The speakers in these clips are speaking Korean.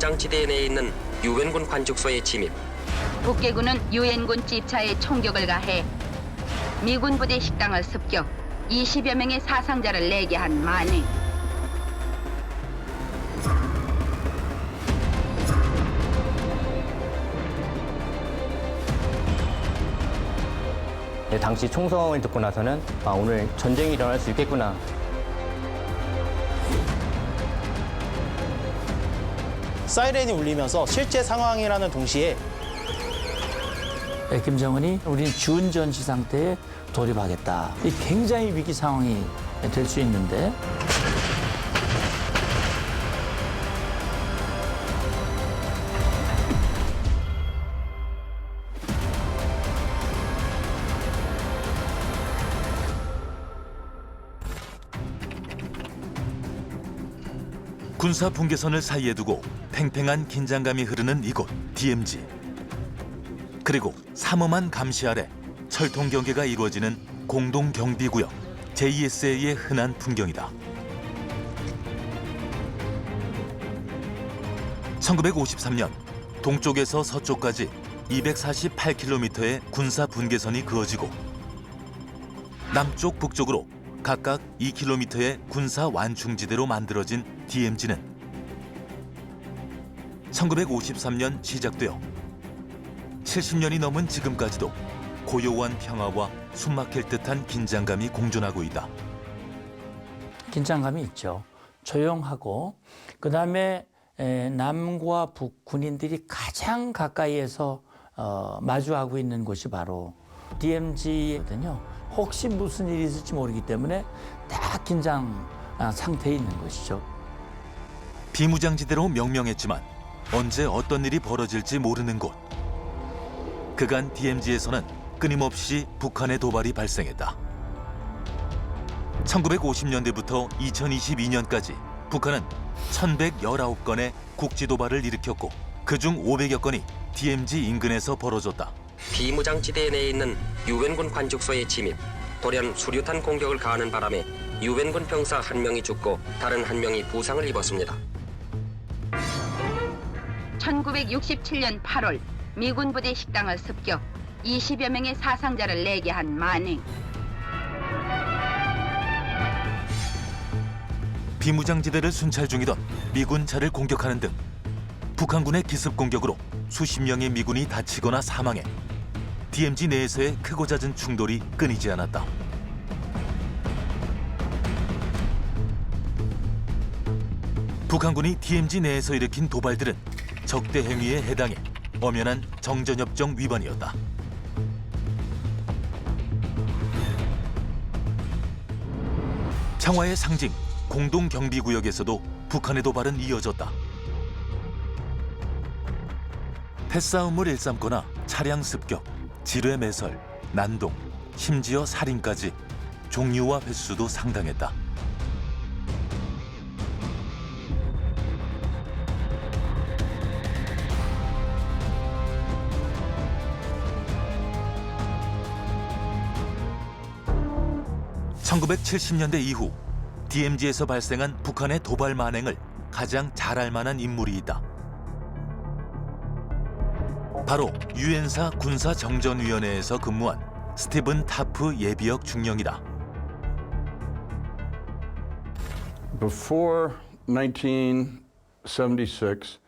비무장지대 내에 있는 유엔군 관측소에 침입. 북계군은 유엔군 집차에 총격을 가해 미군 부대 식당을 습격, 20여 명의 사상자를 내게 한 만행. 당시 총성을 듣고 나서는 오늘 전쟁이 일어날 수 있겠구나. 사이렌이 울리면서 실제 상황이라는 동시에 김정은이 우리는 준전시 상태에 돌입하겠다. 이 굉장히 위기 상황이 될 수 있는데 군사 분계선을 사이에 두고 팽팽한 긴장감이 흐르는 이곳 DMZ. 그리고 삼엄한 감시 아래 철통 경계가 이루어지는 공동경비구역 JSA의 흔한 풍경이다. 1953년 동쪽에서 서쪽까지 248km의 군사 분계선이 그어지고 남쪽 북쪽으로 각각 2km의 군사 완충지대로 만들어진 DMZ는 1953년 시작되어 70년이 넘은 지금까지도 고요한 평화와 숨막힐 듯한 긴장감이 공존하고 있다. 긴장감이 있죠. 조용하고 그다음에 남과 북 군인들이 가장 가까이에서 마주하고 있는 곳이 바로 DMZ거든요. 혹시 무슨 일이 있을지 모르기 때문에 딱 긴장 상태에 있는 것이죠. 비무장지대로 명명했지만 언제 어떤 일이 벌어질지 모르는 곳. 그간 DMZ에서는 끊임없이 북한의 도발이 발생했다. 1950년대부터 2022년까지 북한은 1,119건의 국지 도발을 일으켰고 그중 500여 건이 DMZ 인근에서 벌어졌다. 비무장지대 내에 있는 유엔군 관측소에 침입. 돌연 수류탄 공격을 가하는 바람에 유엔군 병사 1명이 죽고 다른 1명이 부상을 입었습니다. 1967년 8월 미군 부대 식당을 습격, 20여 명의 사상자를 내게 한 만행. 비무장지대를 순찰 중이던 미군 차를 공격하는 등 북한군의 기습 공격으로 수십 명의 미군이 다치거나 사망해 DMZ 내에서의 크고 잦은 충돌이 끊이지 않았다. 북한군이 DMZ 내에서 일으킨 도발들은 적대 행위에 해당해 엄연한 정전협정 위반이었다. 평화의 상징 공동경비구역에서도 북한의 도발은 이어졌다. 패싸움을 일삼거나 차량 습격, 지뢰 매설, 난동, 심지어 살인까지 종류와 횟수도 상당했다. (1970년대) 이후 DMZ에서 발생한 북한의 도발 만행을 가장 잘 알 만한 인물이 있다. 바로 유엔사 군사정전위원회에서 근무한 스티븐 타프 예비역 중령이다. Before 1976,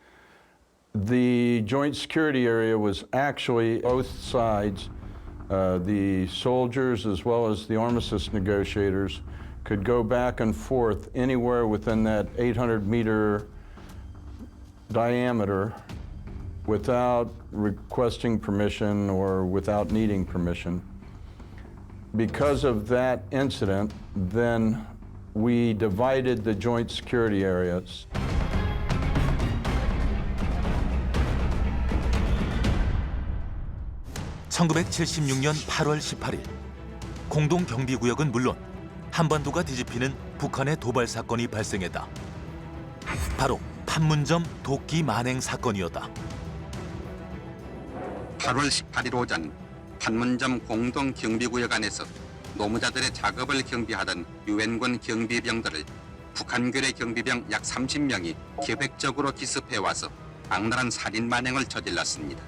the joint security area was actually both sides. The soldiers as well as the armistice negotiators could go back and forth anywhere within that 800-meter diameter without requesting permission or without needing permission. Because of that incident, then we divided the joint security areas. (1976년 8월 18일) 공동경비구역은 물론 한반도가 뒤집히는 북한의 도발 사건이 발생했다. 바로 판문점 도끼 만행 사건이었다. 8월 18일 오전 판문점 공동경비구역 안에서 노무자들의 작업을 경비하던 유엔군 경비병들을 북한군의 경비병 약 30명이 계획적으로 기습해와서 악랄한 살인 만행을 저질렀습니다.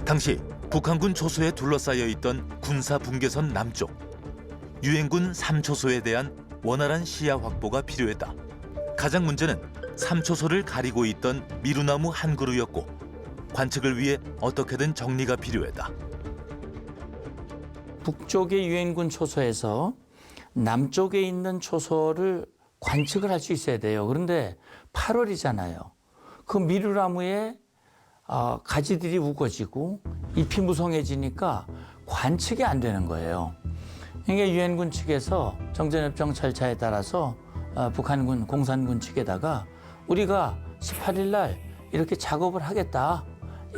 당시 북한군 초소에 둘러싸여 있던 군사 분계선 남쪽, 유엔군 3초소에 대한 원활한 시야 확보가 필요했다. 가장 문제는 3초소를 가리고 있던 미루나무 한 그루였고 관측을 위해 어떻게든 정리가 필요했다. 북쪽의 유엔군 초소에서 남쪽에 있는 초소를 관측을 할 수 있어야 돼요. 그런데 8월이잖아요. 그 미루나무에 가지들이 우거지고 잎이 무성해지니까 관측이 안 되는 거예요. 그러니까 유엔군 측에서 정전협정 절차에 따라서 북한군 공산군 측에다가 우리가 18일 날 이렇게 작업을 하겠다.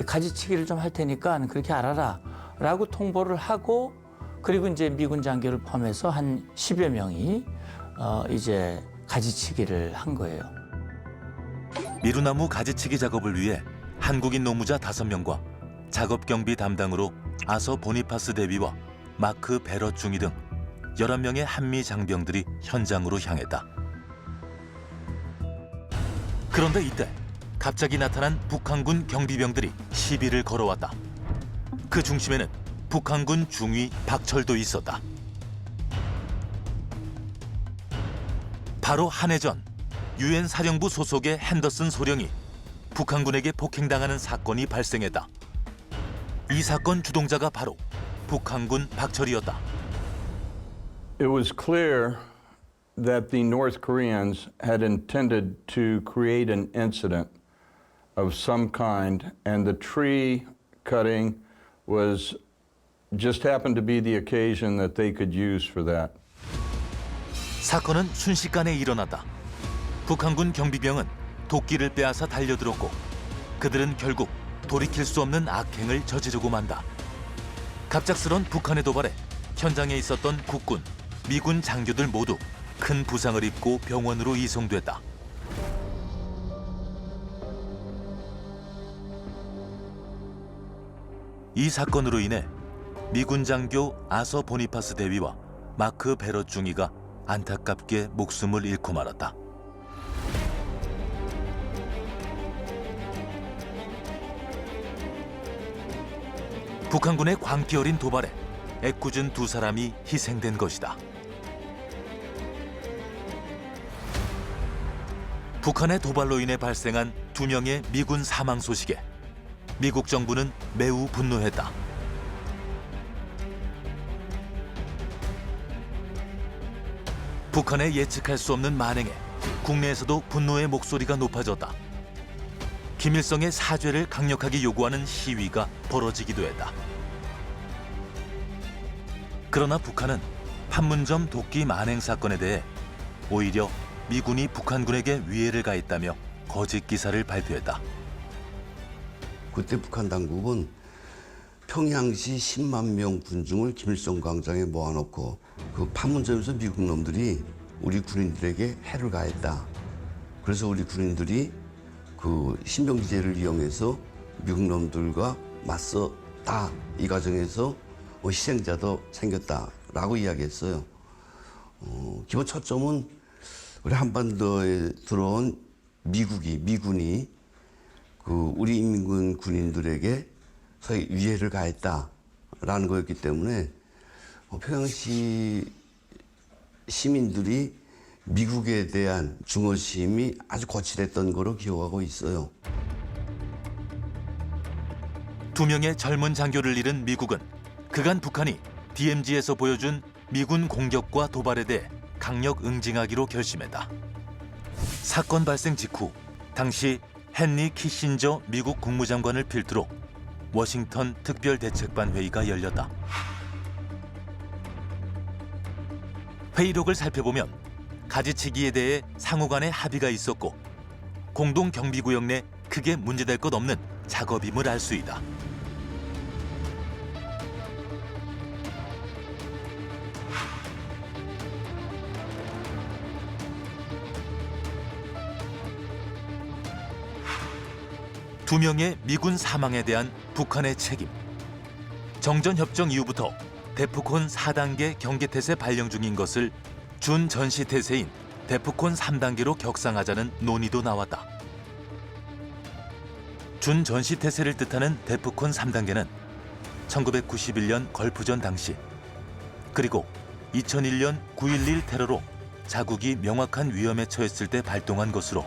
가지치기를 좀 할 테니까 그렇게 알아라. 라고 통보를 하고 그리고 이제 미군 장교를 포함해서 한 10여 명이 이제 가지치기를 한 거예요. 미루나무 가지치기 작업을 위해 한국인 노무자 5명과 작업 경비 담당으로 아서 보니파스 대위와 마크 베럿 중위 등 11명의 한미 장병들이 현장으로 향했다. 그런데 이때 갑자기 나타난 북한군 경비병들이 시비를 걸어왔다. 그 중심에는 북한군 중위 박철도 있었다. 바로 한 해 전 유엔 사령부 소속의 핸더슨 소령이 북한군에게 폭행당하는 사건이 발생했다. 이 사건 주동자가 바로 북한군 박철이었다. It was clear that the North Koreans had intended to create an incident of some kind, and the tree cutting was just happened to be the occasion that they could use for that. 사건은 순식간에 일어났다. 북한군 경비병은 도끼를 빼앗아 달려들었고 그들은 결국 돌이킬 수 없는 악행을 저지르고 만다. 갑작스런 북한의 도발에 현장에 있었던 국군, 미군 장교들 모두 큰 부상을 입고 병원으로 이송됐다. 이 사건으로 인해 미군 장교 아서 보니파스 대위와 마크 베럿 중위가 안타깝게 목숨을 잃고 말았다. 북한군의 광기 어린 도발에 애꿎은 2사람이 희생된 것이다. 북한의 도발로 인해 발생한 2명의 미군 사망 소식에 미국 정부는 매우 분노했다. 북한의 예측할 수 없는 만행에 국내에서도 분노의 목소리가 높아졌다. 김일성의 사죄를 강력하게 요구하는 시위가 벌어지기도 했다. 그러나 북한은 판문점 도끼 만행 사건에 대해 오히려 미군이 북한군에게 위해를 가했다며 거짓 기사를 발표했다. 그때 북한 당국은 평양시 10만 명 군중을 김일성 광장에 모아놓고 그 판문점에서 미국 놈들이 우리 군인들에게 해를 가했다. 그래서 우리 군인들이 그 신병기제를 이용해서 미국 놈들과 맞섰다. 이 과정에서 희생자도 생겼다라고 이야기했어요. 기본 초점은 우리 한반도에 들어온 미군이 그 우리 인민군 군인들에게 소위 위해를 가했다라는 거였기 때문에 평양시 시민들이 미국에 대한 증오심이 아주 거칠했던 거로 기억하고 있어요. 2명의 젊은 장교를 잃은 미국은 그간 북한이 DMZ에서 보여준 미군 공격과 도발에 대해 강력 응징하기로 결심했다. 사건 발생 직후 당시 헨리 키신저 미국 국무장관을 필두로 워싱턴 특별대책반 회의가 열렸다. 회의록을 살펴보면 가지치기에 대해 상호 간의 합의가 있었고 공동 경비구역 내 크게 문제될 것 없는 작업임을 알 수 있다. 두 명의 미군 사망에 대한 북한의 책임. 정전협정 이후부터 데프콘 4단계 경계태세 발령 중인 것을 준 전시태세인 데프콘 3단계로 격상하자는 논의도 나왔다. 준전시태세를 뜻하는 데프콘 3단계는 1991년 걸프전 당시 그리고 2001년 9.11 테러로 자국이 명확한 위험에 처했을 때 발동한 것으로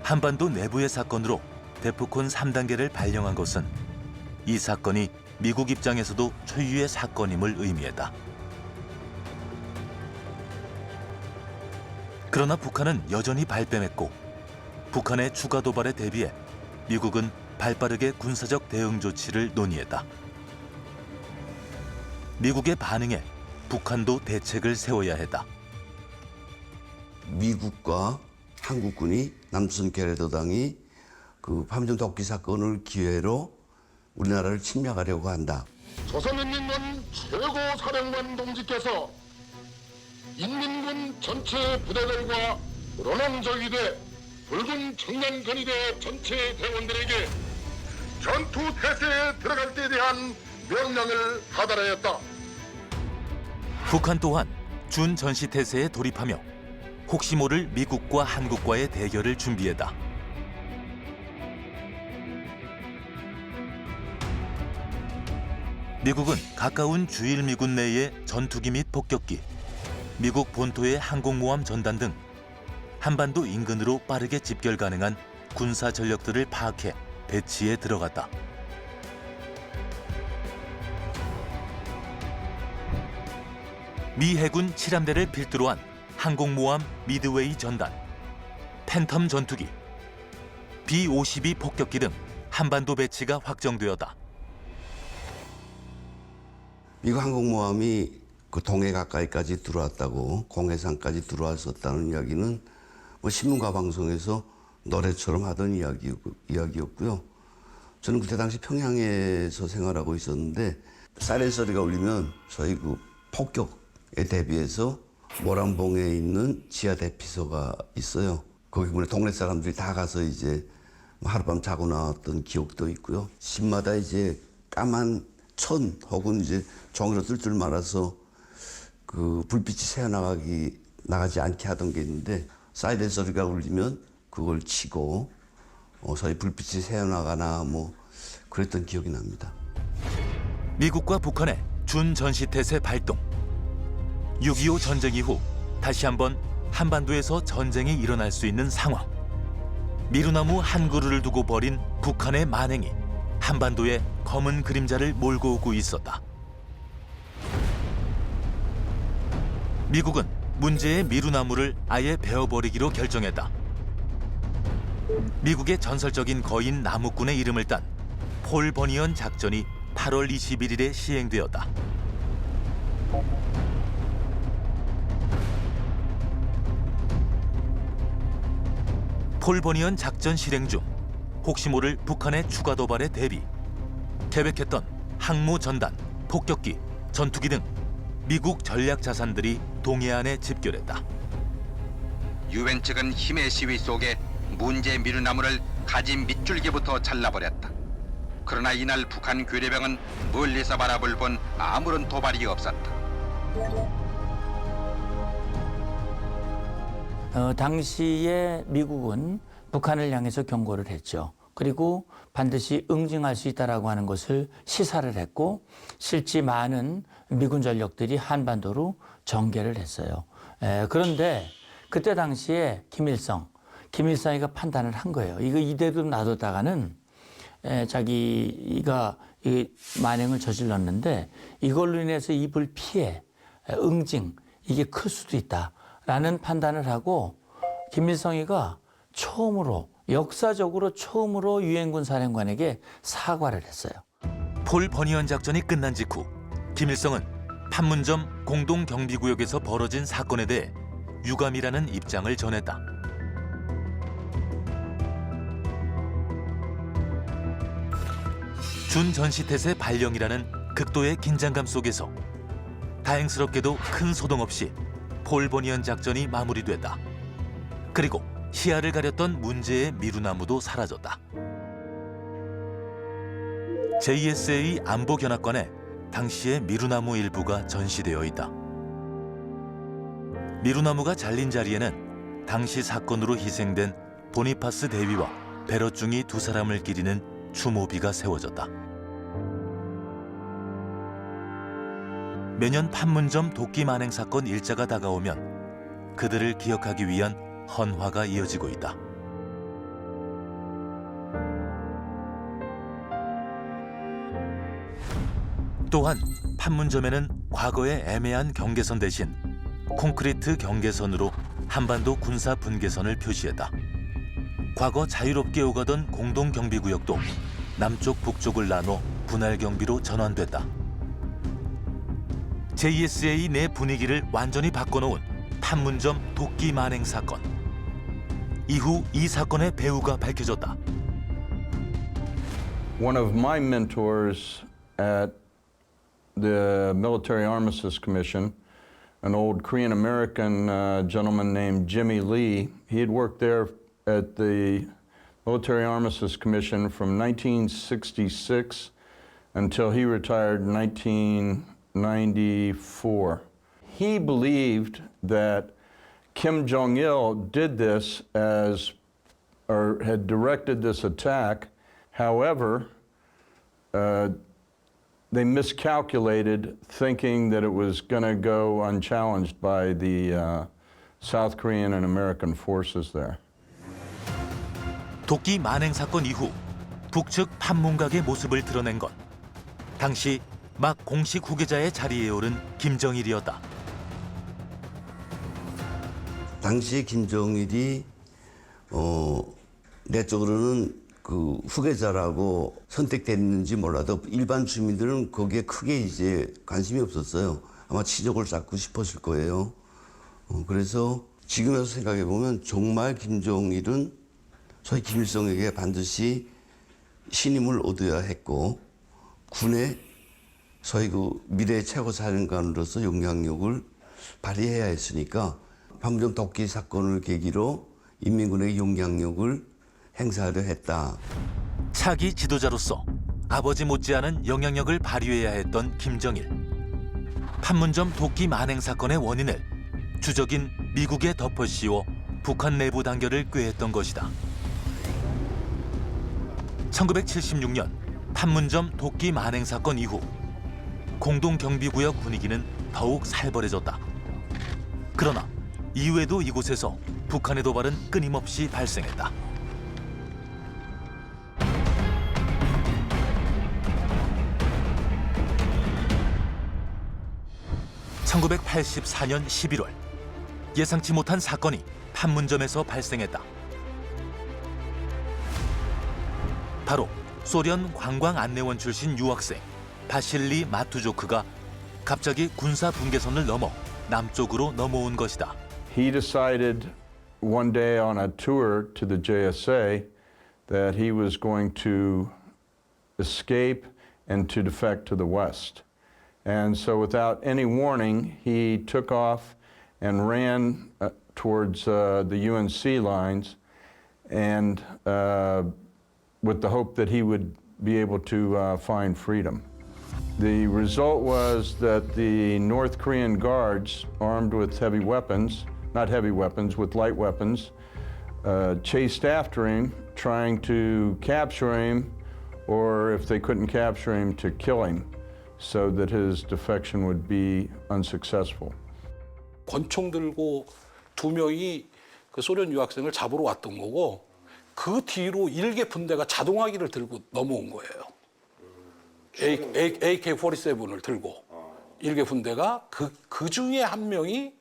한반도 내부의 사건으로 데프콘 3단계를 발령한 것은 이 사건이 미국 입장에서도 초유의 사건임을 의미했다. 그러나 북한은 여전히 발뺌했고 북한의 추가 도발에 대비해 미국은 발빠르게 군사적 대응 조치를 논의했다. 미국의 반응에 북한도 대책을 세워야 했다. 미국과 한국군이 남조선 계래도당이 그 판문점 독기 사건을 기회로 우리나라를 침략하려고 한다. 조선인민군 최고 사령관 동지께서 인민군 전체 부대들과 론홍저위대 붉은 청년건의대 전체 대원들에게 전투 태세에 들어갈 때에 대한 명령을 하달하였다. 북한 또한 준전시태세에 돌입하며 혹시 모를 미국과 한국과의 대결을 준비했다. 미국은 가까운 주일 미군 내의 전투기 및 폭격기, 미국 본토의 항공모함 전단 등 한반도 인근으로 빠르게 집결 가능한 군사 전력들을 파악해 배치에 들어갔다. 미 해군 7함대를 필두로 한 항공모함 미드웨이 전단, 팬텀 전투기, B-52 폭격기 등 한반도 배치가 확정되었다. 미국 항공모함이 그 동해 가까이까지 들어왔다고, 공해상까지 들어왔었다는 이야기는 뭐 신문과 방송에서 노래처럼 하던 이야기였고요. 저는 그때 당시 평양에서 생활하고 있었는데 사이렌 소리가 울리면 저희 그 폭격에 대비해서 모란봉에 있는 지하 대피소가 있어요. 거기 보면 동네 사람들이 다 가서 이제 하룻밤 자고 나왔던 기억도 있고요. 집마다 이제 까만 천 혹은 이제 종이로 뜰뜰 말아서 그 불빛이 새어나가지 않게 하던 게 있는데 사이렌 소리가 울리면 그걸 치고 저희 불빛이 새어나가나 뭐 그랬던 기억이 납니다. 미국과 북한의 준전시태세 발동. 6.25 전쟁 이후 다시 한번 한반도에서 전쟁이 일어날 수 있는 상황. 미루나무 한 그루를 두고 벌인 북한의 만행이 한반도에 검은 그림자를 몰고 오고 있었다. 미국은 문제의 미루나무를 아예 베어버리기로 결정했다. 미국의 전설적인 거인 나무꾼의 이름을 딴 폴 버니언 작전이 8월 21일에 시행되었다. 폴 버니언 작전 실행 중 혹시 모를 북한의 추가 도발에 대비 계획했던 항모 전단, 폭격기, 전투기 등 미국 전략 자산들이 동해안에 집결했다. 유엔 측은 힘의 시위 속에 문제 미루나무를 가지 밑줄기부터 잘라버렸다. 그러나 이날 북한 괴뢰병은 멀리서 바라볼 본 아무런 도발이 없었다. 당시에 미국은 북한을 향해서 경고를 했죠. 그리고 반드시 응징할 수 있다라고 하는 것을 시사를 했고 실제 많은 미군 전력들이 한반도로 전개를 했어요. 그런데 그때 당시에 김일성이가 판단을 한 거예요. 이거 이대로 놔뒀다가는 자기가 이 만행을 저질렀는데 이걸로 인해서 입을 피해 응징 이게 클 수도 있다라는 판단을 하고 김일성이가 역사적으로 처음으로 유엔군 사령관에게 사과를 했어요. 폴 버니언 작전이 끝난 직후 김일성은 판문점 공동경비구역에서 벌어진 사건에 대해 유감이라는 입장을 전했다. 준전시태세 발령이라는 극도의 긴장감 속에서 다행스럽게도 큰 소동 없이 폴 버니언 작전이 마무리됐다. 그리고 시야를 가렸던 문제의 미루나무도 사라졌다. JSA 안보견학관에 당시의 미루나무 일부가 전시되어 있다. 미루나무가 잘린 자리에는 당시 사건으로 희생된 보니파스 대위와 배럿중이 두 사람을 기리는 추모비가 세워졌다. 매년 판문점 도끼 만행 사건 일자가 다가오면 그들을 기억하기 위한 헌화가 이어지고 있다. 또한 판문점에는 과거의 애매한 경계선 대신 콘크리트 경계선으로 한반도 군사 분계선을 표시했다. 과거 자유롭게 오가던 공동경비구역도 남쪽 북쪽을 나눠 분할 경비로 전환됐다. JSA 내 분위기를 완전히 바꿔놓은 판문점 도끼 만행 사건. 이후 이 사건의 배후가 밝혀졌다. One of my mentors at the Military Armistice Commission, an old Korean American gentleman named Jimmy Lee, he had worked there at the Military Armistice Commission from 1966 until he retired in 1994. He believed that Kim Jong-il did this or had directed this attack. However, they miscalculated, thinking that it was going to go unchallenged by the South Korean and American forces there. 도끼 만행 사건 이후 북측 판문각의 모습을 드러낸 건 당시 막 공식 후계자의 자리에 오른 김정일이었다. 당시 김정일이 내적으로는 그 후계자라고 선택됐는지 몰라도 일반 주민들은 거기에 크게 이제 관심이 없었어요. 아마 치적을 쌓고 싶었을 거예요. 그래서 지금에서 생각해 보면 정말 김정일은 소위 김일성에게 반드시 신임을 얻어야 했고 군의 소위 그 미래 최고 사령관으로서 영향력을 발휘해야 했으니까 판문점 도끼 사건을 계기로 인민군의 영향력을 행사하려 했다. 차기 지도자로서 아버지 못지않은 영향력을 발휘해야 했던 김정일. 판문점 도끼 만행 사건의 원인을 주적인 미국에 덮어씌워 북한 내부 단결을 꾀했던 것이다. 1976년 판문점 도끼 만행 사건 이후 공동경비구역 분위기는 더욱 살벌해졌다. 그러나 이후에도 이곳에서 북한의 도발은 끊임없이 발생했다. (1984년 11월) 예상치 못한 사건이 판문점에서 발생했다. 바로 소련 관광 안내원 출신 유학생 바실리 마투조크가 갑자기 군사 분계선을 넘어 남쪽으로 넘어온 것이다. He decided one day on a tour to the JSA that he was going to escape and to defect to the west. And so without any warning, he took off and ran towards the UNC lines and with the hope that he would be able to find freedom. The result was that the North Korean guards, armed with heavy weapons, not heavy weapons, with light weapons, chased after him, trying to capture him, or if they couldn't capture him, to kill him, so that his defection would be unsuccessful. 권총 들고 두 명이 그 소련 유학생을 잡으러 왔던 거고 그 뒤로 일개 분대가 자동화기를 들고 넘어온 거예요. AK-47을 들고 일개 분대가 그 중에 한 명이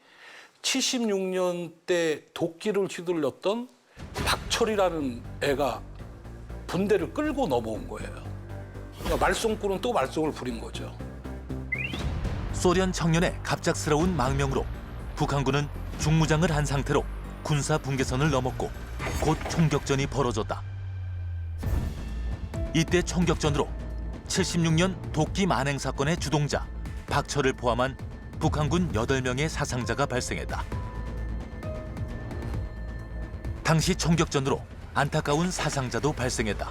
76년 때 도끼를 휘둘렀던 박철이라는 애가 분대를 끌고 넘어온 거예요. 그러니까 말썽꾼은 또 말썽을 부린 거죠. 소련 청년의 갑작스러운 망명으로 북한군은 중무장을 한 상태로 군사 분계선을 넘었고 곧 총격전이 벌어졌다. 이때 총격전으로 76년 도끼 만행 사건의 주동자 박철을 포함한 북한군 8명의 사상자가 발생했다. 당시 총격전으로 안타까운 사상자도 발생했다.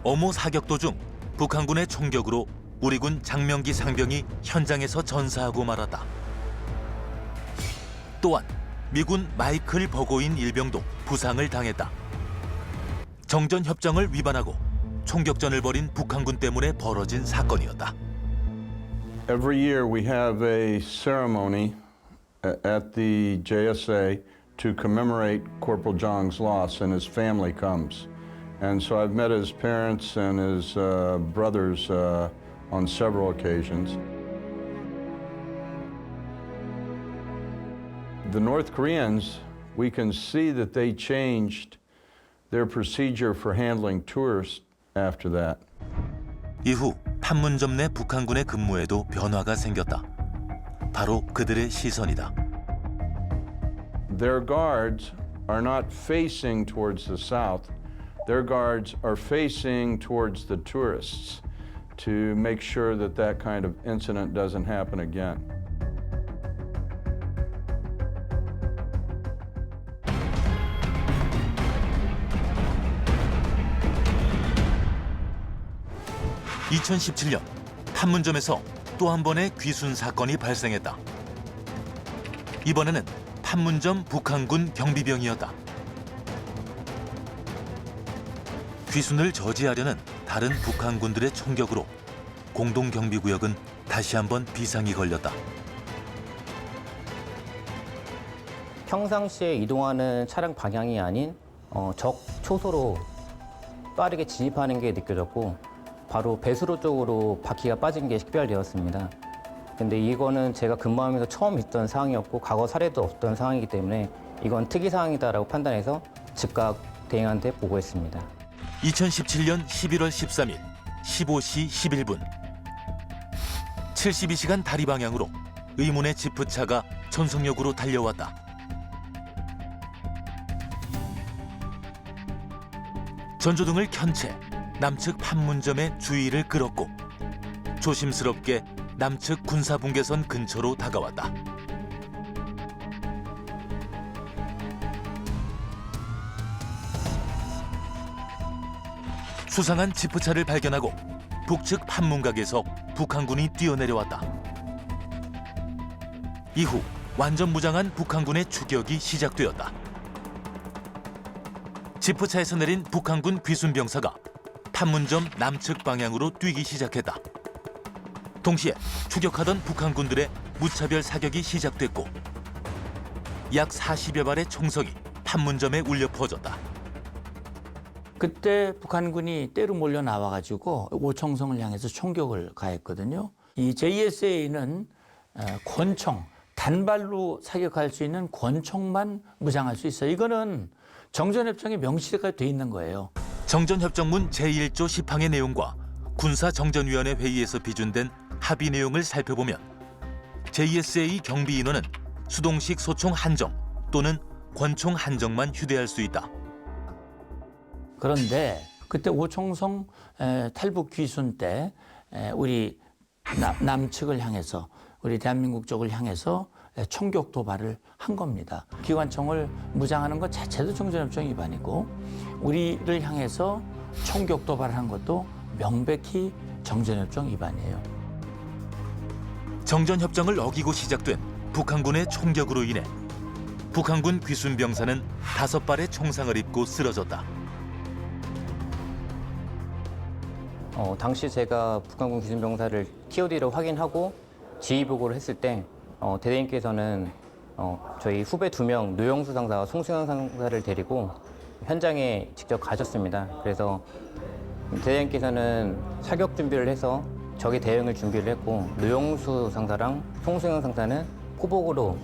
어모 사격 도중 북한군의 총격으로 우리 군 장명기 상병이 현장에서 전사하고 말았다. 또한 미군 마이클 버고인 일병도 부상을 당했다. 정전협정을 위반하고 총격전을 벌인 북한군 때문에 벌어진 사건이었다. Every year we have a ceremony at the JSA to commemorate Corporal Zhang's loss, and his family comes. And so I've met his parents and his brothers on several occasions. The North Koreans, we can see that they changed their procedure for handling tourists after that. 이후 판문점 내 북한군의 근무에도 변화가 생겼다. 바로 그들의 시선이다. Their guards are not facing towards the south. Their guards are facing towards the tourists to make sure that that kind of incident doesn't happen again. (2017년) 판문점에서 또 한 번의 귀순 사건이 발생했다. 이번에는 판문점 북한군 경비병이었다. 귀순을 저지하려는 다른 북한군들의 총격으로 공동경비구역은 다시 한번 비상이 걸렸다. 평상시에 이동하는 차량 방향이 아닌 적 초소로 빠르게 진입하는 게 느껴졌고 바로 배수로 쪽으로 바퀴가 빠진 게 식별되었습니다. 근데 이거는 제가 근무하면서 처음 있던 상황이었고 과거 사례도 없던 상황이기 때문에 이건 특이 상황이다라고 판단해서 즉각 대행한테 보고했습니다. 2017년 11월 13일 15시 11분 72시간 다리 방향으로 의문의 지프차가 전속력으로 달려왔다. 전조등을 켠 채 남측 판문점의 주의를 끌었고 조심스럽게 남측 군사분계선 근처로 다가왔다. 수상한 지프차를 발견하고 북측 판문각에서 북한군이 뛰어내려왔다. 이후 완전 무장한 북한군의 추격이 시작되었다. 지프차에서 내린 북한군 귀순병사가 판문점 남측 방향으로 뛰기 시작했다. 동시에 추격하던 북한군들의 무차별 사격이 시작됐고 약 40여 발의 총성이 판문점에 울려 퍼졌다. 그때 북한군이 때로 몰려 나와가지고 오청성을 향해서 총격을 가했거든요. 이 JSA는 권총, 단발로 사격할 수 있는 권총만 무장할 수 있어요. 이거는 정전협정에 명시가 돼 있는 거예요. 정전협정문 제1조 10항의 내용과 군사정전위원회 회의에서 비준된 합의 내용을 살펴보면 JSA 경비인원은 수동식 소총 한정 또는 권총 한정만 휴대할 수 있다. 그런데 그때 오총성 탈북 귀순 때 우리 남측을 향해서 우리 대한민국 쪽을 향해서 총격 도발을 한 겁니다. 기관총을 무장하는 것 자체도 정전협정 위반이고 우리를 향해서 총격 도발을 한 것도 명백히 정전협정 위반이에요. 정전협정을 어기고 시작된 북한군의 총격으로 인해 북한군 귀순병사는 5발의 총상을 입고 쓰러졌다. 당시 제가 북한군 귀순병사를 TOD로 확인하고 지휘보고를 했을 때 대대님께서는 저희 후배 2명 노영수 상사와 송승현 상사를 데리고 현장에 직접 가셨습니다. 그래서 대대님께서는 사격 준비를 해서 적의 대응을 준비를 했고 노영수 상사랑 송승현 상사는 포복으로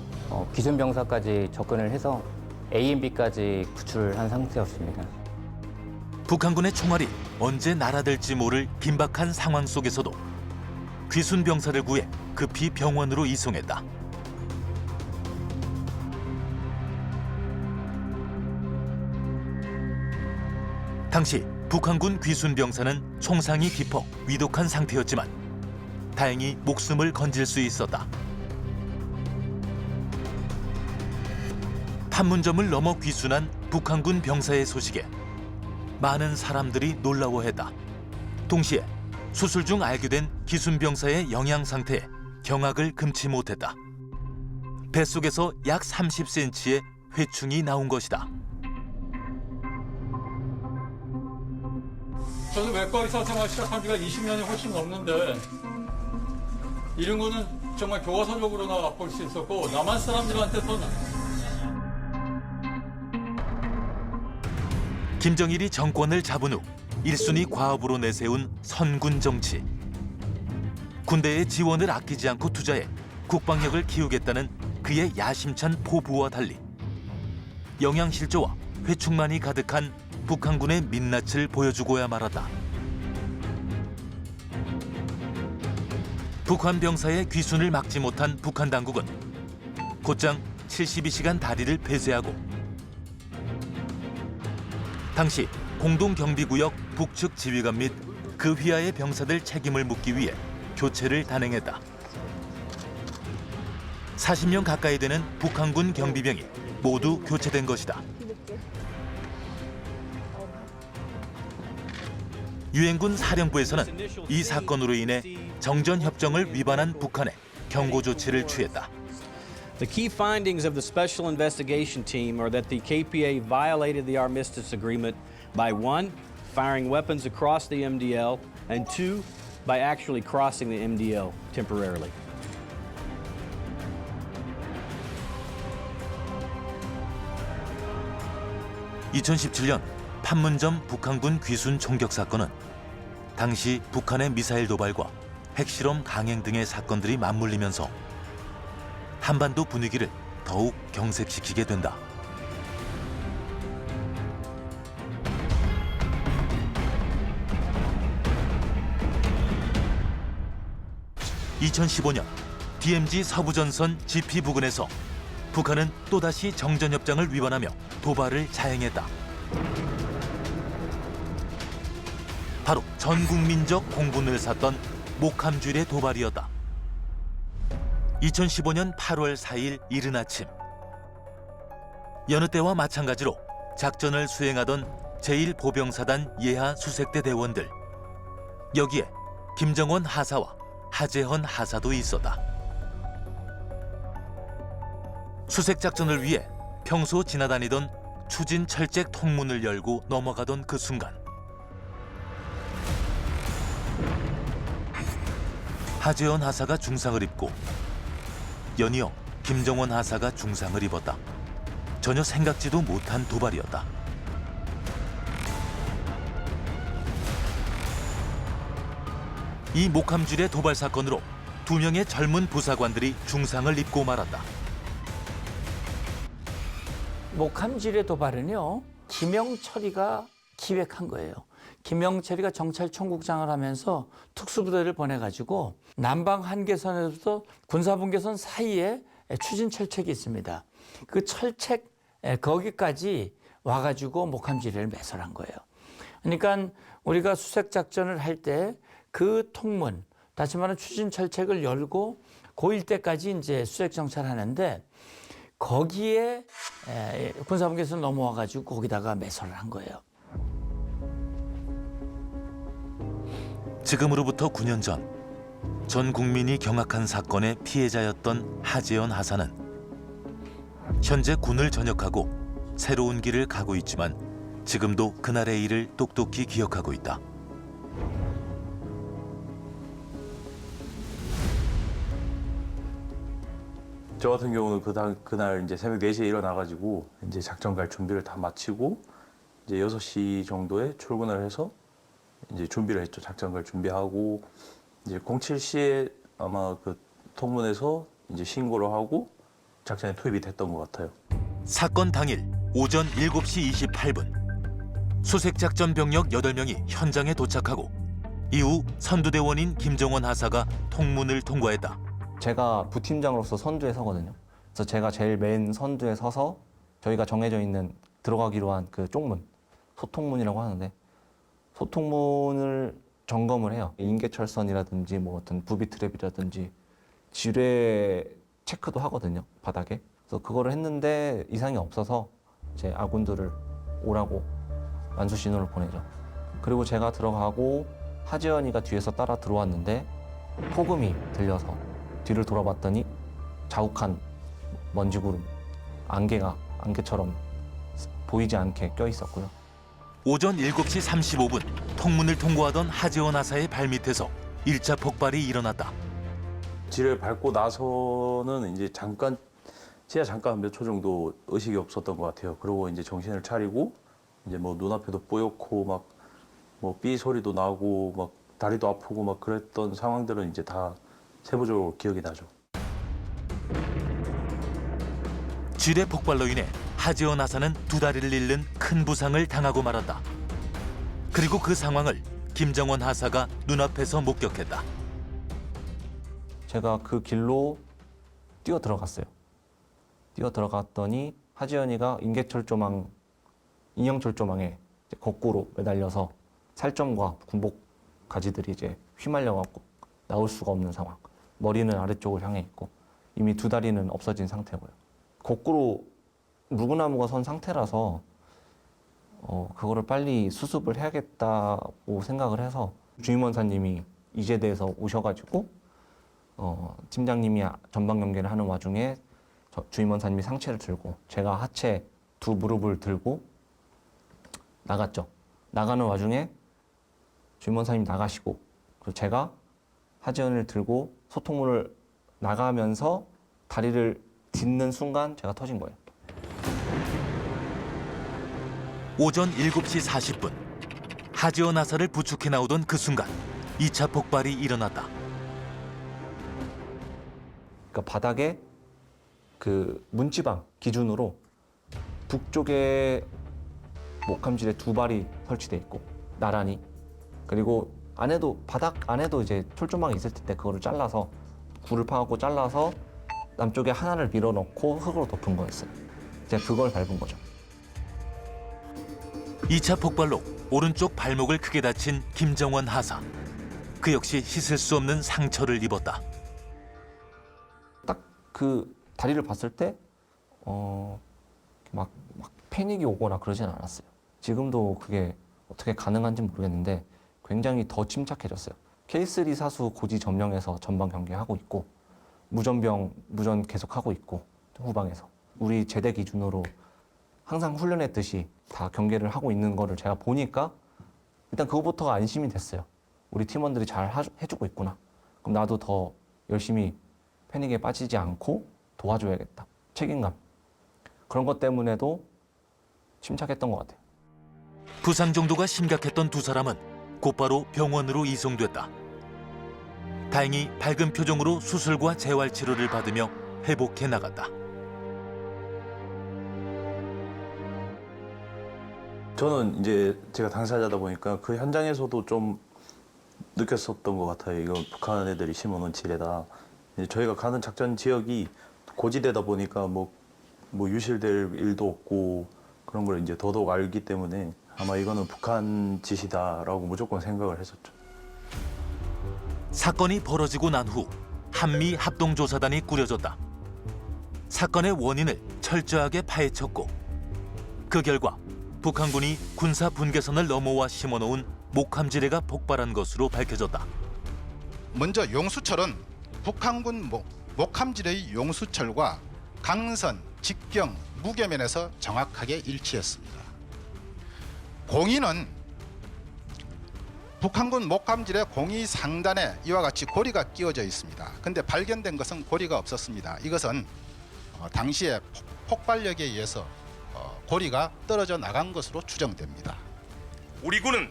귀순병사까지 접근을 해서 AMB까지 구출한 상태였습니다. 북한군의 총알이 언제 날아들지 모를 긴박한 상황 속에서도 귀순병사를 구해 급히 병원으로 이송했다. 당시 북한군 귀순병사는 총상이 깊어 위독한 상태였지만 다행히 목숨을 건질 수 있었다. 판문점을 넘어 귀순한 북한군 병사의 소식에 많은 사람들이 놀라워했다. 동시에 수술 중 알게 된 기순병사의 영양 상태에 경악을 금치 못했다. 뱃속에서 약 30cm의 회충이 나온 것이다. 저는 외과 의사 생활 시작한 지가 20년이 훨씬 넘는데 이런 거는 정말 교과서적으로나 볼 수 있었고 남한 사람들한테서는 김정일이 정권을 잡은 후 1순위 과업으로 내세운 선군 정치. 군대의 지원을 아끼지 않고 투자해 국방력을 키우겠다는 그의 야심찬 포부와 달리 영양실조와 회충만이 가득한 북한군의 민낯을 보여주고야 말았다. 북한 병사의 귀순을 막지 못한 북한 당국은 곧장 72시간 다리를 폐쇄하고 당시 공동경비구역 북측 지휘관 및 그 휘하의 병사들 책임을 묻기 위해 교체를 단행했다. 40명 가까이 되는 북한군 경비병이 모두 교체된 것이다. 유엔군 사령부에서는 이 사건으로 인해 정전협정을 위반한 북한에 경고 조치를 취했다. The key findings of the Special Investigation Team are that the KPA violated the Armistice Agreement by 1. firing weapons across the MDL, and 2. by actually crossing the MDL temporarily. (2017년) 판문점 북한군 귀순 총격 사건은 당시 북한의 미사일 도발과 핵실험 강행 등의 사건들이 맞물리면서 한반도 분위기를 더욱 경색시키게 된다. (2015년) DMZ 서부전선 GP 부근에서 북한은 또다시 정전협정을 위반하며 도발을 자행했다. 바로 전국민적 공분을 샀던 목함줄의 도발이었다. 2015년 8월 4일 이른 아침, 여느 때와 마찬가지로 작전을 수행하던 제1보병사단 예하 수색대 대원들, 여기에 김정원 하사와 하재헌 하사도 있었다. 수색작전을 위해 평소 지나다니던 추진 철책 통문을 열고 넘어가던 그 순간, 하재헌 하사가 중상을 입고 연이어 김정원 하사가 중상을 입었다. 전혀 생각지도 못한 도발이었다. 이 목함줄의 도발 사건으로 2명의 젊은 부사관들이 중상을 입고 말았다. 목함질의 도발은요, 김영철이가 기획한 거예요. 김영철이가 정찰총국장을 하면서 특수부대를 보내가지고 남방 한계선에서부터 군사분계선 사이에 추진 철책이 있습니다. 그 철책 거기까지 와가지고 목함지뢰를 매설한 거예요. 그러니까 우리가 수색작전을 할 때 그 통문, 다시 말하면 추진 철책을 열고 그 일대까지 이제 수색 정찰하는데 거기에 군사분계선 넘어와가지고 거기다가 매설을 한 거예요. 지금으로부터 9년 전, 전 국민이 경악한 사건의 피해자였던 하재헌 하사는 현재 군을 전역하고 새로운 길을 가고 있지만 지금도 그날의 일을 똑똑히 기억하고 있다. 저 같은 경우는 그날 이제 새벽 4시에 일어나가지고 이제 작전 갈 준비를 다 마치고 이제 6시 정도에 출근을 해서 이제 준비를 했죠. 작전 갈 준비하고 이제 07시에 아마 그 통문에서 이제 신고를 하고 작전에 투입이 됐던 것 같아요. 사건 당일 오전 7시 28분, 수색작전 병력 8명이 현장에 도착하고 이후 선두대원인 김정원 하사가 통문을 통과했다. 제가 부팀장으로서 선두에 서거든요. 그래서 제가 제일 맨 선두에 서서 저희가 정해져 있는 들어가기로 한 그 쪽문, 소통문이라고 하는데 소통문을 점검을 해요. 인계철선이라든지 뭐 어떤 부비 트랩이라든지 지뢰 체크도 하거든요, 바닥에. 그래서 그거를 했는데 이상이 없어서 제 아군들을 오라고 완수 신호를 보내죠. 그리고 제가 들어가고 하재헌이가 뒤에서 따라 들어왔는데 폭음이 들려서 뒤를 돌아봤더니 자욱한 먼지구름, 안개처럼 보이지 않게 껴 있었고요. 오전 7시 35분 통문을 통과하던 하재원 하사의 발밑에서 1차 폭발이 일어났다. 지뢰를 밟고 나서는 이제 진짜 잠깐 몇 초 정도 의식이 없었던 것 같아요. 그리고 이제 정신을 차리고 이제 뭐 눈앞에도 뽀얗고 막 뭐 삐 소리도 나고 막 다리도 아프고 막 그랬던 상황들은 이제 다 세부적으로 기억이 나죠. 지뢰 폭발로 인해 하재원 하사는 두 다리를 잃는 큰 부상을 당하고 말았다. 그리고 그 상황을 김정원 하사가 눈앞에서 목격했다. 제가 그 길로 뛰어 들어갔어요. 뛰어 들어갔더니 하지연이가 인형철조망에 이제 거꾸로 매달려서 살점과 군복 가지들이 이제 휘말려갖고 나올 수가 없는 상황. 머리는 아래쪽을 향해 있고 이미 두 다리는 없어진 상태고요. 거꾸로 물구나무가 선 상태라서 그거를 빨리 수습을 해야겠다고 생각을 해서 주임원사님이 이제대에서 오셔가지고 팀장님이 전방 경계를 하는 와중에 주임원사님이 상체를 들고 제가 하체 두 무릎을 들고 나갔죠. 나가는 와중에 주임원사님이 나가시고 그리고 제가 하지연을 들고 소통문을 나가면서 다리를 딛는 순간 제가 터진 거예요. 오전 7시 40분 하재원 하사를 부축해 나오던 그 순간 2차 폭발이 일어났다. 그러니까 바닥에 그 문지방 기준으로 북쪽에 목함질에 두 발이 설치돼 있고 나란히 그리고 바닥 안에도 이제 철조망이 있을 텐데 그거를 잘라서 굴을 파갖고 잘라서 남쪽에 하나를 밀어넣고 흙으로 덮은 거였어요. 제가 그걸 밟은 거죠. 2차 폭발로 오른쪽 발목을 크게 다친 김정원 하사. 그 역시 씻을 수 없는 상처를 입었다. 딱 그 다리를 봤을 때 막 패닉이 오거나 그러진 않았어요. 지금도 그게 어떻게 가능한지 모르겠는데 굉장히 더 침착해졌어요. K3 사수 고지 점령해서 전방 경계하고 있고 무전 계속하고 있고 후방에서 우리 제대 기준으로 항상 훈련했듯이 다 경계를 하고 있는 거를 제가 보니까 일단 그거부터가 안심이 됐어요. 우리 팀원들이 잘 해주고 있구나. 그럼 나도 더 열심히 패닉에 빠지지 않고 도와줘야겠다. 책임감. 그런 것 때문에도 침착했던 것 같아요. 부상 정도가 심각했던 두 사람은 곧바로 병원으로 이송됐다. 다행히 밝은 표정으로 수술과 재활 치료를 받으며 회복해 나갔다. 저는 이제 제가 당사자다 보니까 그 현장에서도 좀 느꼈었던 것 같아요. 이거 북한 애들이 심어놓은 지뢰다. 이제 저희가 가는 작전 지역이 고지대다 보니까 뭐 유실될 일도 없고 그런 걸 이제 더더욱 알기 때문에 아마 이거는 북한 짓이다라고 무조건 생각을 했었죠. 사건이 벌어지고 난 후 한미 합동조사단이 꾸려졌다. 사건의 원인을 철저하게 파헤쳤고 그 결과 북한군이 군사 분계선을 넘어와 심어놓은 목함지뢰가 폭발한 것으로 밝혀졌다. 먼저 용수철은 북한군 목함지뢰의 용수철과 강선, 직경, 무게면에서 정확하게 일치했습니다. 공인은 북한군 목함지뢰 공이 상단에 이와 같이 고리가 끼워져 있습니다. 근데 발견된 것은 고리가 없었습니다. 이것은 당시에 폭발력에 의해서 고리가 떨어져 나간 것으로 추정됩니다. 우리 군은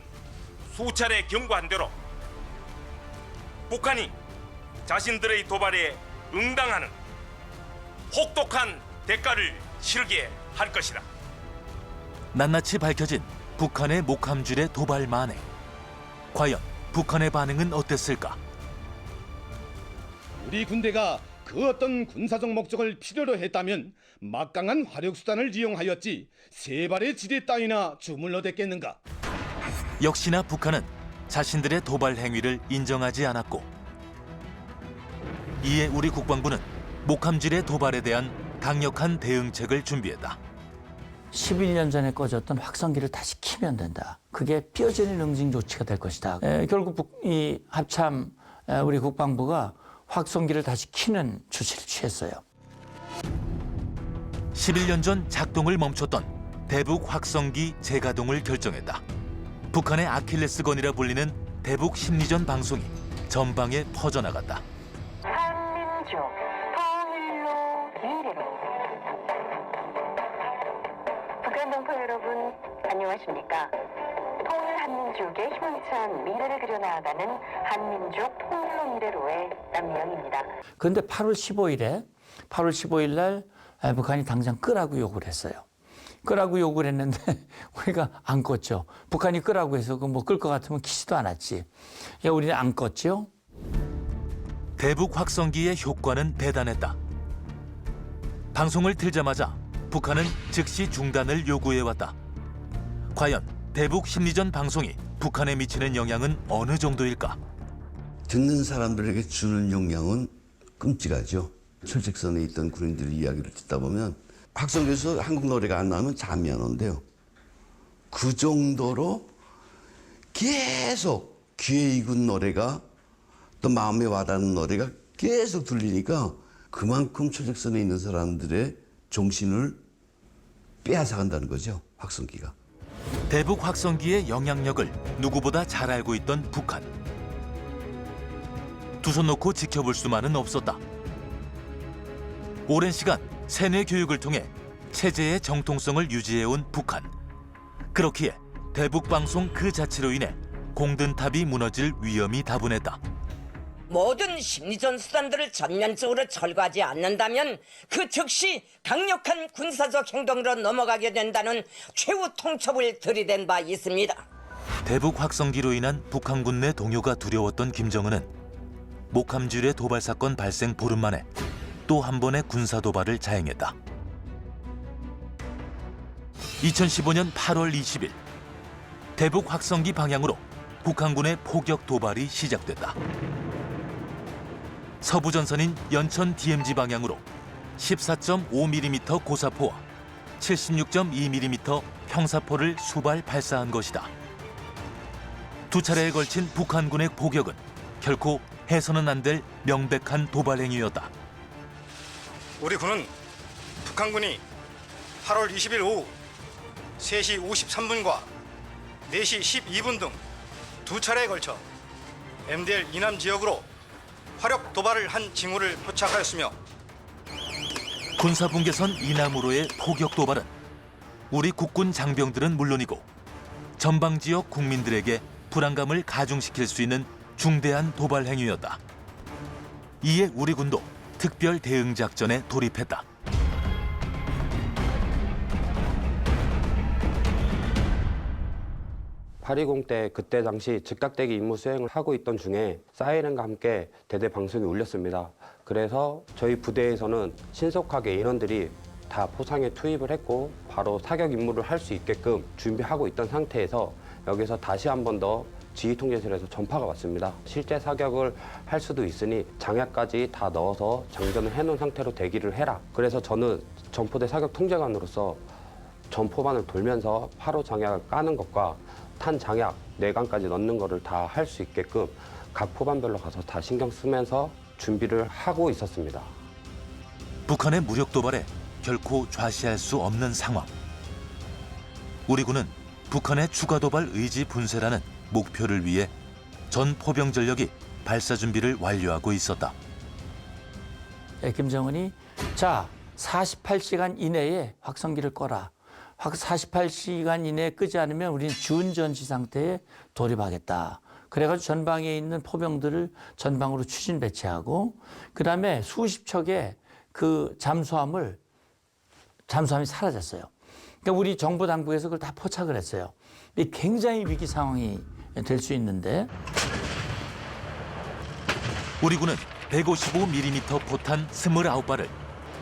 수차례 경고한 대로 북한이 자신들의 도발에 응당하는 혹독한 대가를 치르게 할 것이다. 낱낱이 밝혀진 북한의 목함지뢰 도발 만에 과연 북한의 반응은 어땠을까? 우리 군대가 그 어떤 군사적 목적을 필요로 했다면 막강한 화력수단을 이용하였지 세 발의 지뢰 따위나 주물러 댔겠는가? 역시나 북한은 자신들의 도발 행위를 인정하지 않았고 이에 우리 국방부는 목함지뢰 도발에 대한 강력한 대응책을 준비했다. 11년 전에 꺼졌던 확성기를 다시 켜면 된다. 그게 뼈저린 응징 조치가 될 것이다. 결국 이 합참 우리 국방부가 확성기를 다시 켜는 조치를 취했어요. 11년 전 작동을 멈췄던 대북 확성기 재가동을 결정했다. 북한의 아킬레스건이라 불리는 대북 심리전 방송이 전방에 퍼져나갔다. 한민족 통일로 미래로. 북한 동포 여러분 안녕하십니까? 통일 한민족의 희망찬 미래를 그려나가는 한민족 통일로 미래로의 남미영입니다. 그런데 8월 15일 날 북한이 당장 끄라고 요구를 했어요. 끄라고 요구를 했는데 우리가 안 껐죠. 북한이 끄라고 해서 뭐 끌 것 같으면 키지도 않았지. 우리는 안 껐죠. 대북 확성기의 효과는 대단했다. 방송을 틀자마자 북한은 즉시 중단을 요구해왔다. 과연 대북 심리전 방송이 북한에 미치는 영향은 어느 정도일까? 듣는 사람들에게 주는 영향은 끔찍하죠. 철책선에 있던 군인들의 이야기를 듣다 보면 확성기에서 한국 노래가 안 나오면 잠이 안 온대요. 그 정도로 계속 귀에 익은 노래가 또 마음에 와닿는 노래가 계속 들리니까 그만큼 철책선에 있는 사람들의 정신을 빼앗아간다는 거죠, 확성기가. 대북 확성기의 영향력을 누구보다 잘 알고 있던 북한. 두 손 놓고 지켜볼 수만은 없었다. 오랜 시간 세뇌 교육을 통해 체제의 정통성을 유지해온 북한. 그렇기에 대북 방송 그 자체로 인해 공든탑이 무너질 위험이 다분했다. 모든 심리전 수단들을 전면적으로 철거하지 않는다면 그 즉시 강력한 군사적 행동으로 넘어가게 된다는 최후 통첩을 들이댄 바 있습니다. 대북 확성기로 인한 북한군 내 동요가 두려웠던 김정은은 목함질의 도발 사건 발생 보름 만에 또 한 번의 군사 도발을 자행했다. 2015년 8월 20일 대북 확성기 방향으로 북한군의 포격 도발이 시작됐다. 서부 전선인 연천 DMZ 방향으로 14.5mm 고사포와 76.2mm 형사포를 수발 발사한 것이다. 두 차례에 걸친 북한군의 포격은 결코 해서는 안 될 명백한 도발 행위였다. 우리 군은 북한군이 8월 20일 오후 3시 53분과 4시 12분 등 두 차례에 걸쳐 MDL 이남 지역으로 화력 도발을 한 징후를 포착하였으며 군사분계선 이남으로의 포격 도발은 우리 국군 장병들은 물론이고 전방 지역 국민들에게 불안감을 가중시킬 수 있는 중대한 도발 행위였다. 이에 우리 군도 특별 대응 작전에 돌입했다. (820) 때 그때 당시 즉각대기 임무 수행을 하고 있던 중에 사이렌과 함께 대대 방송이 울렸습니다. 그래서 저희 부대에서는 신속하게 인원들이 다 포상에 투입을 했고 바로 사격 임무를 할 수 있게끔 준비하고 있던 상태에서 여기서 다시 한 번 더 지휘통제실에서 전파가 왔습니다. 실제 사격을 할 수도 있으니 장약까지 다 넣어서 장전을 해놓은 상태로 대기를 해라. 그래서 저는 전포대 사격 통제관으로서 전포반을 돌면서 8호 장약을 까는 것과 탄 장약, 내관까지 넣는 거를 다 할 수 있게끔 각 포반별로 가서 다 신경 쓰면서 준비를 하고 있었습니다. 북한의 무력 도발에 결코 좌시할 수 없는 상황. 우리 군은 북한의 추가 도발 의지 분쇄라는 목표를 위해 전 포병 전력이 발사 준비를 완료하고 있었다. 김정은이 자 48시간 이내에 확성기를 꺼라. 48시간 이내에 끄지 않으면 우리는 준전시 상태에 돌입하겠다. 그래가지고 전방에 있는 포병들을 전방으로 추진 배치하고 그다음에 수십 척의 그 잠수함이 사라졌어요. 그러니까 우리 정부 당국에서 그걸 다 포착을 했어요. 굉장히 위기 상황이 될 수 있는데 우리 군은 155mm 포탄 29발을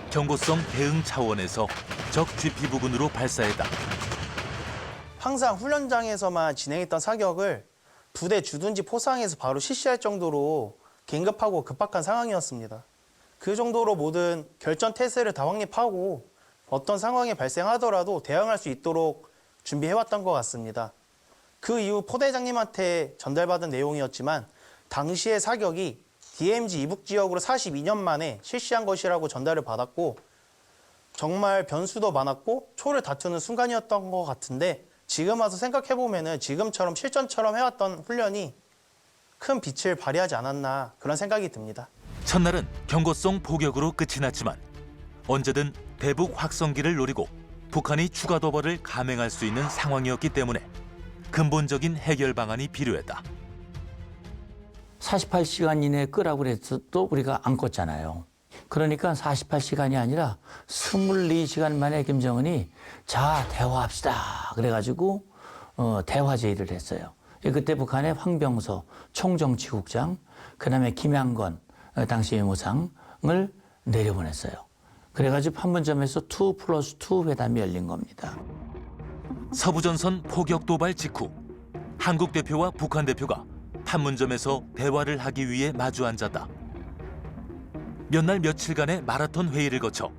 경고성 대응 차원에서 적 GP 부근으로 발사했다. 항상 훈련장에서만 진행했던 사격을 부대 주둔지 포상에서 바로 실시할 정도로 긴급하고 급박한 상황이었습니다. 그 정도로 모든 결전 태세를 다 확립하고 어떤 상황이 발생하더라도 대응할 수 있도록 준비해왔던 것 같습니다. 그 이후 포대장님한테 전달받은 내용이었지만 당시의 사격이 DMZ 이북 지역으로 42년 만에 실시한 것이라고 전달을 받았고 정말 변수도 많았고 초를 다투는 순간이었던 것 같은데 지금 와서 생각해보면은 지금처럼 실전처럼 해왔던 훈련이 큰 빛을 발휘하지 않았나 그런 생각이 듭니다. 첫날은 경고성 포격으로 끝이 났지만 언제든 대북 확성기를 노리고 북한이 추가 도발을 감행할 수 있는 상황이었기 때문에 근본적인 해결 방안이 필요했다. 48시간 이내에 끄라고 그랬어도 우리가 안 껐잖아요. 그러니까 48시간이 아니라 24시간 만에 김정은이 자 대화합시다 그래가지고 대화 제의를 했어요. 그때 북한의 황병서 총정치국장, 그다음에 김양건 당시 외무상을 내려보냈어요. 그래가지고 판문점에서 2+2 회담이 열린 겁니다. 서부전선 포격 도발 직후 한국 대표와 북한 대표가 판문점에서 대화를 하기 위해 마주 앉았다. 몇 날 며칠간의 마라톤 회의를 거쳐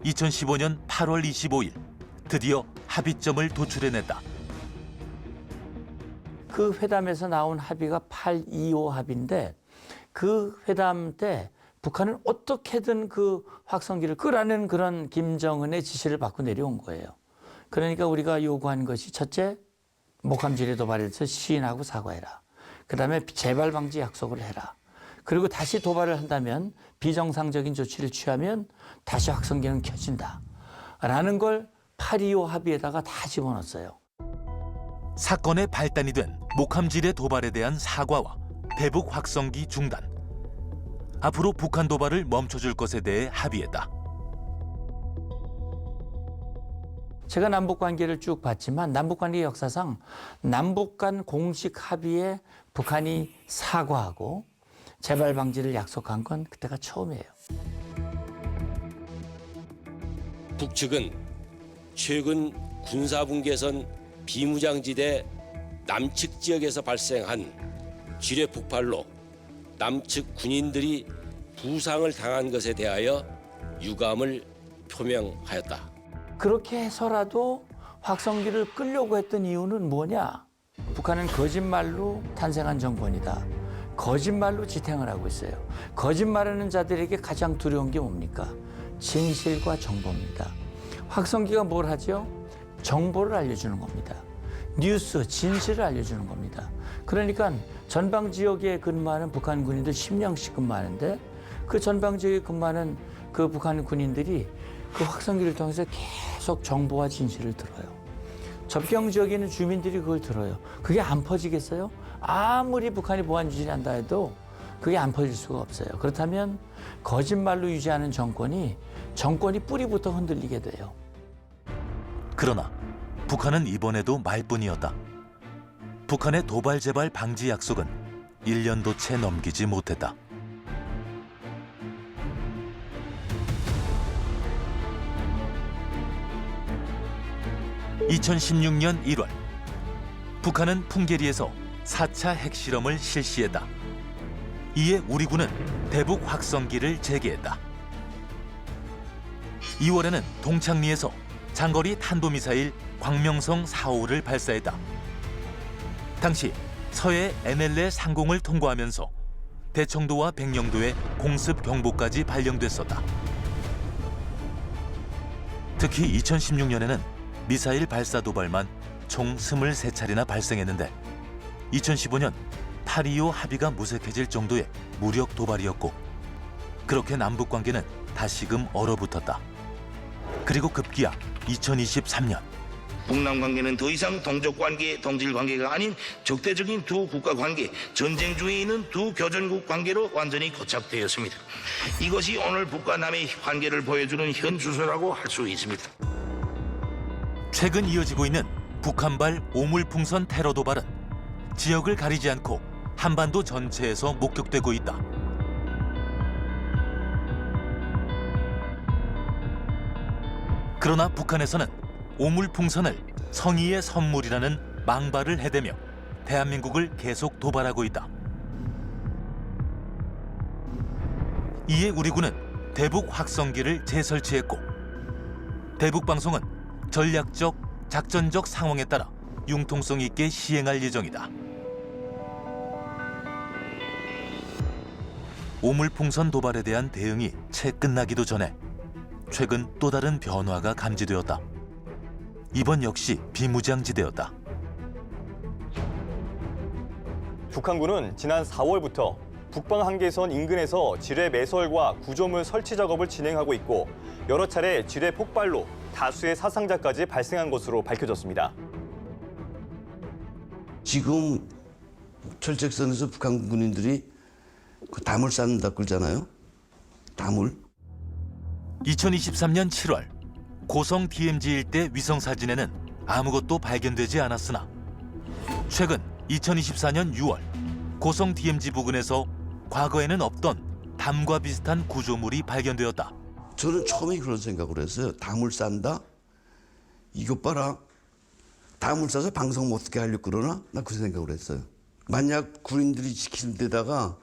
2015년 8월 25일 드디어 합의점을 도출해냈다. 그 회담에서 나온 합의가 8.25 합의인데 그 회담 때 북한은 어떻게든 그 확성기를 끄라는 그런 김정은의 지시를 받고 내려온 거예요. 그러니까 우리가 요구한 것이 첫째, 목함지뢰 도발에서 시인하고 사과해라. 그다음에 재발 방지 약속을 해라. 그리고 다시 도발을 한다면 비정상적인 조치를 취하면 다시 확성기는 켜진다. 라는 걸 8.25 합의에다가 다 집어넣었어요. 사건의 발단이 된 목함지뢰 도발에 대한 사과와 대북 확성기 중단. 앞으로 북한 도발을 멈춰줄 것에 대해 합의했다. 제가 남북관계를 쭉 봤지만 남북관계 역사상 남북 간 공식 합의에 북한이 사과하고 재발 방지를 약속한 건 그때가 처음이에요. 북측은 최근 군사분계선 비무장지대 남측 지역에서 발생한 지뢰 폭발로 남측 군인들이 부상을 당한 것에 대하여 유감을 표명하였다. 그렇게 해서라도 확성기를 끌려고 했던 이유는 뭐냐? 북한은 거짓말로 탄생한 정권이다. 거짓말로 지탱을 하고 있어요. 거짓말하는 자들에게 가장 두려운 게 뭡니까? 진실과 정보입니다. 확성기가 뭘 하죠? 정보를 알려주는 겁니다. 뉴스, 진실을 알려주는 겁니다. 그러니까 전방 지역에 근무하는 북한 군인들 10명씩 근무하는데 그 전방 지역에 근무하는 그 북한 군인들이 그 확성기를 통해서 계속 정보와 진실을 들어요. 접경 지역에 있는 주민들이 그걸 들어요. 그게 안 퍼지겠어요? 아무리 북한이 보안 유지한다 해도 그게 안 퍼질 수가 없어요. 그렇다면 거짓말로 유지하는 정권이 뿌리부터 흔들리게 돼요. 그러나 북한은 이번에도 말뿐이었다. 북한의 도발 재발 방지 약속은 1년도 채 넘기지 못했다. (2016년 1월) 북한은 풍계리에서 4차 핵실험을 실시했다. 이에 우리 군은 대북 확성기를 재개했다. 2월에는 동창리에서 장거리 탄도미사일 광명성 4호를 발사했다. 당시 서해 NLL 상공을 통과하면서 대청도와 백령도에 공습 경보까지 발령됐었다. 특히 2016년에는 미사일 발사 도발만 총 23차례나 발생했는데 2015년 8.25 합의가 무색해질 정도의 무력 도발이었고 그렇게 남북 관계는 다시금 얼어붙었다. 그리고 급기야 2023년 북남 관계는 더 이상 동족 관계, 동질 관계가 아닌 적대적인 두 국가 관계, 전쟁 중에 있는 두 교전국 관계로 완전히 고착되었습니다. 이것이 오늘 북과 남의 관계를 보여주는 현 주소라고 할 수 있습니다. 최근 이어지고 있는 북한발 오물풍선 테러 도발은 지역을 가리지 않고 한반도 전체에서 목격되고 있다. 그러나 북한에서는 오물풍선을 성의의 선물이라는 망발을 해대며 대한민국을 계속 도발하고 있다. 이에 우리 군은 대북 확성기를 재설치했고 대북방송은 전략적, 작전적 상황에 따라 융통성 있게 시행할 예정이다. 오물풍선 도발에 대한 대응이 채 끝나기도 전에 최근 또 다른 변화가 감지되었다. 이번 역시 비무장지대였다. 북한군은 지난 4월부터 북방 한계선 인근에서 지뢰 매설과 구조물 설치 작업을 진행하고 있고 여러 차례 지뢰 폭발로 다수의 사상자까지 발생한 것으로 밝혀졌습니다. 지금 철책선에서 북한 군인들이 그 담을 쌓는다 그러잖아요. 담을. 2023년 7월 고성 DMZ 일대 위성 사진에는 아무것도 발견되지 않았으나 최근 2024년 6월 고성 DMZ 부근에서 과거에는 없던 담과 비슷한 구조물이 발견되었다. 저는 처음에 그런 생각을 했어요. 담을 쌓는다? 이것 봐라. 담을 싸서 방송 못 듣게 하려고 그러나? 나 그 생각을 했어요. 만약 군인들이 지키는 데다가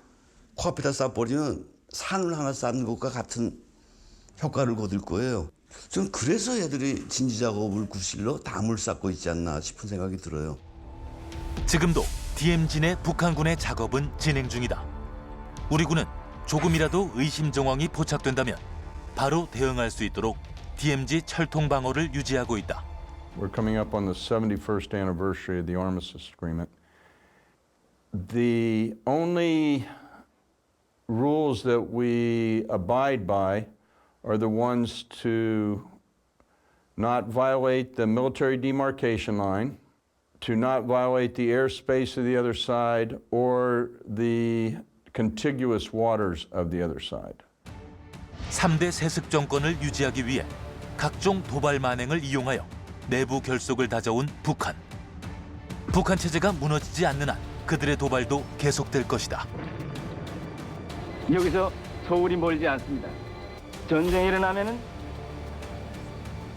코앞에다 쌓아버리면 산을 하나 쌓는 것과 같은 효과를 거둘 거예요. 저는 그래서 애들이 진지 작업을 구실로 담을 쌓고 있지 않나 싶은 생각이 들어요. 지금도 DMZ 내 북한군의 작업은 진행 중이다. 우리 군은 조금이라도 의심 정황이 포착된다면 바로 대응할 수 있도록 DMZ 철통 방어를 유지하고 있다. We're coming up on the 71st anniversary of the Armistice Agreement. The only rules that we abide by are the ones to not violate the military demarcation line, to not violate the airspace of the other side or the contiguous waters of the other side. 3대 세습 정권을 유지하기 위해 각종 도발 만행을 이용하여 내부 결속을 다져온 북한. 북한 체제가 무너지지 않는 한 그들의 도발도 계속될 것이다. 여기서 서울이 멀지 않습니다. 전쟁이 일어나면은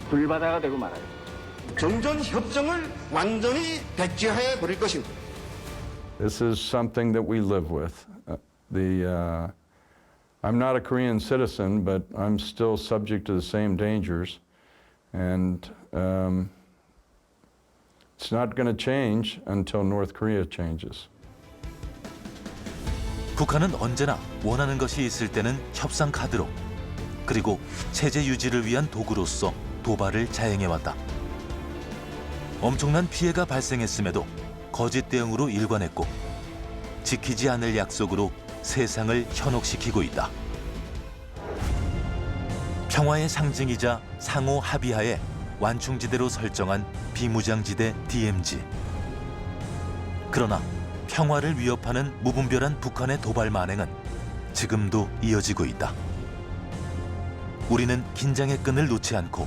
불바다가 되고 말아요. 정전 협정을 완전히 백지화해 버릴 것입니다. This is something that we live with. I'm not a Korean citizen, but I'm still subject to the same dangers, and it's not going to change until North Korea changes. 북한은 언제나 원하는 것이 있을 때는 협상 카드로, 그리고 체제 유지를 위한 도구로서 도발을 자행해왔다. 엄청난 피해가 발생했음에도 거짓 대응으로 일관했고 지키지 않을 약속으로 세상을 현혹시키고 있다. 평화의 상징이자 상호 합의하에 완충지대로 설정한 비무장지대 DMZ. 그러나 평화를 위협하는 무분별한 북한의 도발 만행은 지금도 이어지고 있다. 우리는 긴장의 끈을 놓지 않고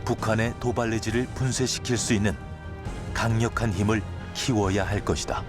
북한의 도발 의지를 분쇄시킬 수 있는 강력한 힘을 키워야 할 것이다.